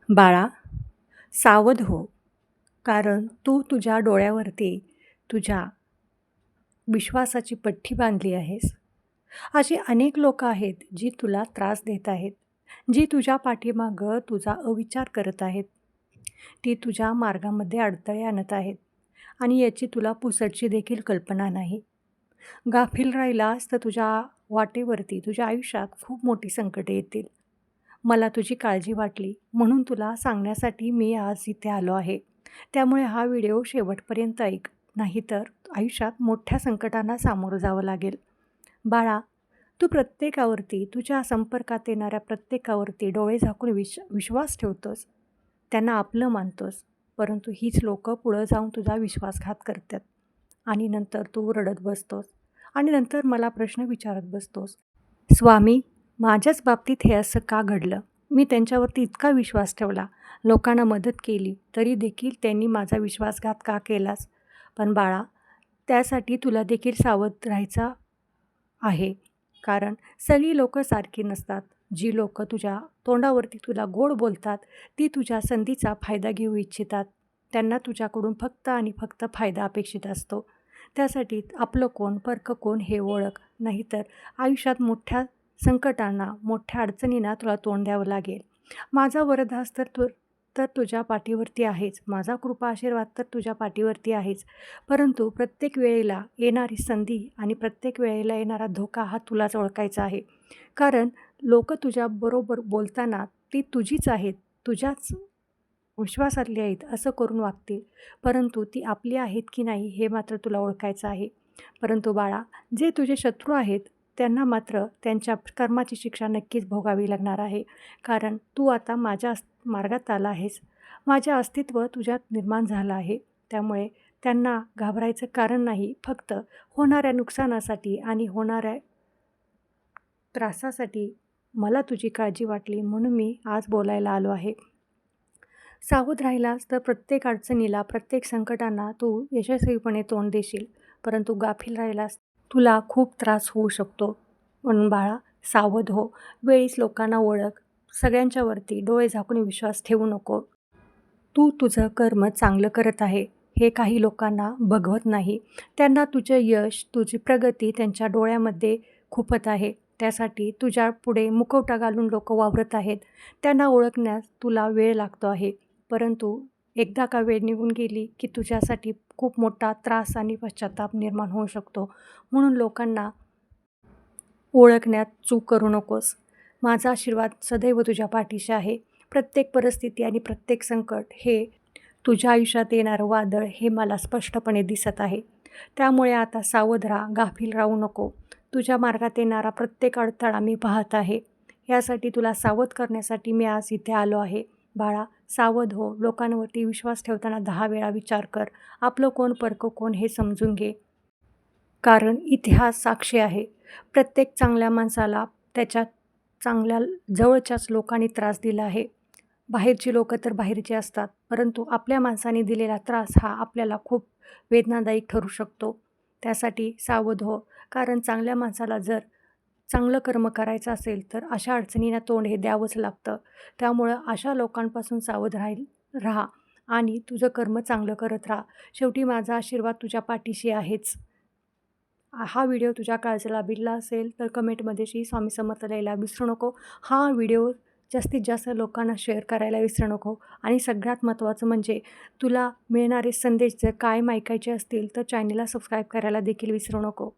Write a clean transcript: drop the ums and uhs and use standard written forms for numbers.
बाळा, सावध हो. कारण तू तुझ्या डोळ्यावरती तुझ्या विश्वासाची पट्टी बांधली आहेस. अशी अनेक लोकं आहेत जी तुला त्रास देत आहेत, जी तुझ्या पाठीमागं तुझा अविचार करत आहेत. ती तुझ्या मार्गामध्ये अडथळे आणत आहेत आणि याची तुला पुसटची देखील कल्पना नाही. गाफील राहिलास तर तुझ्या वाटेवरती तुझ्या आयुष्यात खूप मोठी संकटे येतील. मला तुझी काळजी वाटली म्हणून तुला सांगण्यासाठी मी आज इथे आलो आहे. त्यामुळे हा व्हिडिओ शेवटपर्यंत ऐक, नाहीतर आयुष्यात मोठ्या संकटांना सामोरं जावं लागेल. बाळा, तू प्रत्येकावरती, तुझ्या संपर्कात येणाऱ्या प्रत्येकावरती डोळे झाकून विश्वास ठेवतोस. त्यांना आपलं मानतोस. परंतु हीच लोकं पुढं जाऊन तुझा विश्वासघात करतात आणि नंतर तू रडत बसतोस आणि नंतर मला प्रश्न विचारत बसतोस. स्वामी, माझ्याच बाबतीत हे असं का घडलं? मी त्यांच्यावरती इतका विश्वास ठेवला, लोकांना मदत केली, तरी देखील त्यांनी माझा विश्वासघात का केलास? पण बाळा, त्यासाठी तुला देखील सावध राहायचं आहे. कारण सगळी लोकं सारखी नसतात. जी लोकं तुझ्या तोंडावरती तुला गोड बोलतात, ती तुझ्या संधीचा फायदा घेऊ इच्छितात. त्यांना तुझ्याकडून फक्त आणि फक्त फायदा अपेक्षित असतो. त्यासाठी आपलं कोण, परकं कोण हे ओळख. नाहीतर आयुष्यात मोठ्या संकटांना, मोठ्या अडचणींना तुला तोंड द्यावं लागेल. माझा वरदहस्त तर तुझ्या पाठीवरती आहेच. माझा कृपा आशीर्वाद तर तुझ्या पाठीवरती आहेच. परंतु प्रत्येक वेळेला येणारी संधी आणि प्रत्येक वेळेला येणारा धोका हा तुलाच ओळखायचा आहे. कारण लोकं तुझ्याबरोबर बोलताना ती तुझीच आहेत, तुझ्याच विश्वासातली आहेत असं करून वागतील. परंतु ती आपली आहेत की नाही हे मात्र तुला ओळखायचं आहे. परंतु बाळा, जे तुझे शत्रू आहेत त्यांना मात्र त्यांच्या कर्माची शिक्षा नक्कीच भोगावी लागणार आहे. कारण तू आता माझ्या मार्गात आला आहेस. माझे अस्तित्व तुझ्यात निर्माण झालं आहे. त्यामुळे त्यांना घाबरायचं कारण नाही. फक्त होणाऱ्या नुकसानासाठी आणि होणाऱ्या त्रासासाठी मला तुझी काळजी वाटली म्हणून मी आज बोलायला आलो आहे. सावध राहिलास तर प्रत्येक अडचणीला, प्रत्येक संकटांना तू यशस्वीपणे तोंड देशील. परंतु गाफील राहिलास तुला खूप त्रास होऊ शकतो. म्हणून बाळा, सावध हो. वेळीच लोकांना ओळख. सगळ्यांच्यावरती डोळे झाकून विश्वास ठेवू नको. तू तुझं कर्म चांगलं करत आहे हे काही लोकांना बघवत नाही. त्यांना तुझं यश, तुझी प्रगती त्यांच्या डोळ्यामध्ये खुपत आहे. त्यासाठी तुझ्या पुढे मुखवटा घालून लोकं वावरत आहेत. त्यांना ओळखण्यास तुला वेळ लागतो आहे. परंतु एकदा का वेळ निघून गेली की तुझ्यासाठी खूप मोठा त्रास आणि पश्चात्ताप निर्माण होऊ शकतो. म्हणून लोकांना ओळखण्यात चूक करू नकोस. माझा आशीर्वाद सदैव तुझ्या पाठीशी आहे. प्रत्येक परिस्थिती आणि प्रत्येक संकट हे तुझ्या आयुष्यात येणारं वादळ हे मला स्पष्टपणे दिसत आहे. त्यामुळे आता सावध राहा, गाफील राहू नको. तुझ्या मार्गात येणारा प्रत्येक अडथळा मी पाहत आहे. यासाठी तुला सावध करण्यासाठी मी आज इथे आलो आहे. बाळा, सावध हो. लोकांवरती विश्वास ठेवताना 10 वेळा विचार कर. आपलं कोण, परकं कोण हे समजून घे. कारण इतिहास साक्षी आहे. प्रत्येक चांगल्या माणसाला त्याच्या चांगल्या जवळच्याच लोकांनी त्रास दिला आहे. बाहेरची लोकं तर बाहेरची असतात, परंतु आपल्या माणसाने दिलेला त्रास हा आपल्याला खूप वेदनादायी ठरू शकतो. त्यासाठी सावध हो. कारण चांगल्या माणसाला जर चांगलं कर्म करायचं असेल, तर अशा अडचणींना तोंड हे द्यावंच लागतं. त्यामुळं अशा लोकांपासून सावध राहा आणि तुझं कर्म चांगलं करत राहा. शेवटी माझा आशीर्वाद तुझ्या पाठीशी आहेच. हा व्हिडिओ तुझ्या काळजाला भिडला असेल तर कमेंटमध्ये श्री स्वामी समर्थ लिहायला विसरू नको. हा व्हिडिओ जास्तीत जास्त लोकांना शेअर करायला विसरू नको. आणि सगळ्यात महत्त्वाचं म्हणजे तुला मिळणारे संदेश जर कायम ऐकायचे असतील तर चॅनलला सबस्क्राईब करायला देखील विसरू नको.